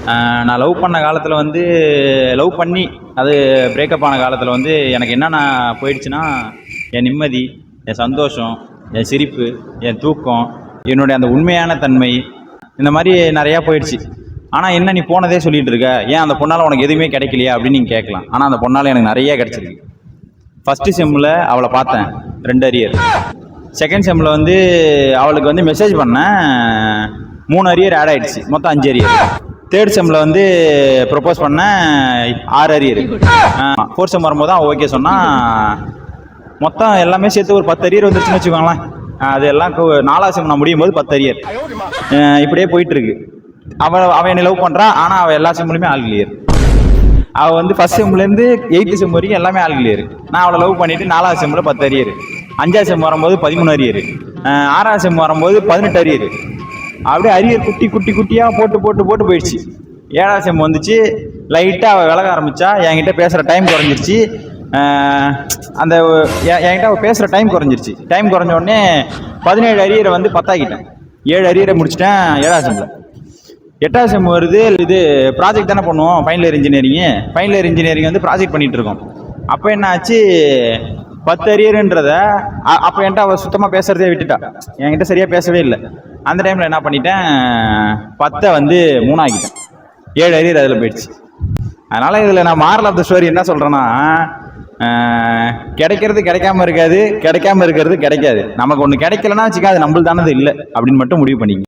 நான் லவ் பண்ண காலத்தில் வந்து லவ் பண்ணி அது பிரேக்கப் ஆன காலத்தில் வந்து எனக்கு என்னென்ன போயிடுச்சுன்னா, என் நிம்மதி, என் சந்தோஷம், என் சிரிப்பு, என் தூக்கம், என்னுடைய அந்த உண்மையான தன்மை, இந்த மாதிரி நிறையா போயிடுச்சு. ஆனால் என்ன நீ போனதே சொல்லிகிட்டு இருக்க, ஏன் அந்த பொண்ணால் உனக்கு எதுவுமே கிடைக்கலையா அப்படின்னு நீங்கள் கேட்கலாம். ஆனால் அந்த பொண்ணால் எனக்கு நிறைய கிடச்சிருக்கு. ஃபஸ்ட்டு செம்மில் அவளை பார்த்தேன், 2 அரியர். செகண்ட் செம்மில் வந்து அவளுக்கு வந்து மெசேஜ் பண்ணேன், 3 அரியர் ஆட் ஆகிடுச்சு, மொத்தம் 5 அரியர். தேர்ட் செம்மில் வந்து ப்ரொப்போஸ் பண்ணேன், 6 அரியர். ஃபோர்த் செம் வரும்போது தான் ஓகே சொன்னால், மொத்தம் எல்லாமே சேர்த்து ஒரு 10 அரியர் வந்துருச்சுன்னு வச்சுக்கோங்களேன். அது எல்லாம் 4ஆம் செம் நான் முடியும் போது 10 அரியர். இப்படியே போயிட்டுருக்கு. அவன் என்னை லவ் பண்ணுறான், ஆனால் அவள் எல்லா செம்முலையுமே ஆல் கிளியர். அவள் வந்து ஃபஸ்ட் செம்லேருந்து 8th செம் வரைக்கும் எல்லாமே ஆல் கிளியர். நான் அவளை லவ் பண்ணிவிட்டு 4ஆம் செம்மில் 10 அரியர், 5ஆம் செம் வரும்போது 13 அரியர், 6ஆம் செம் வரும்போது 18 அரியர். அப்படியே அரியர் குட்டி குட்டி குட்டியாக போட்டு போட்டு போட்டு போயிடுச்சு. 7ஆம் செம் வந்துச்சு, லைட்டாக அவள் விலக ஆரம்பித்தா, என்கிட்ட பேசுகிற டைம் குறைஞ்சிருச்சு. அந்த என்கிட்ட அவள் பேசுகிற டைம் குறைஞ்சிருச்சு. டைம் குறைஞ்ச உடனே 17 அரியரை வந்து 10 ஆக்கிட்டேன். 7 அரியரை முடிச்சிட்டேன் 7ஆம் செம்மில். 8ஆம் செம் வருது, இது ப்ராஜெக்ட் தானே பண்ணுவோம், final year engineering. Final year engineering வந்து ப்ராஜெக்ட் பண்ணிகிட்டு இருக்கோம். அப்போ என்ன ஆச்சு, 10 அரியருன்றத அப்போ என்கிட்ட அவள் சுத்தமாக பேசுகிறதே விட்டுட்டா, என்கிட்ட சரியாக பேசவே இல்லை. அந்த டைமில் என்ன பண்ணிட்டேன், 10 வந்து 3 ஆக்கிட்டேன். 7 அரியர் அதில் போயிடுச்சு. அதனால் இதில் நான் மாரல் ஆஃப் த ஸ்டோரி என்ன சொல்கிறேன்னா, கிடைக்கிறது கிடைக்காம இருக்காது, கிடைக்காம இருக்கிறது கிடைக்காது. நமக்கு ஒன்று கிடைக்கலன்னா வச்சுக்கா, அது நம்மளுதானது இல்லை அப்படின்னு மட்டும் முடிவு பண்ணிக்க.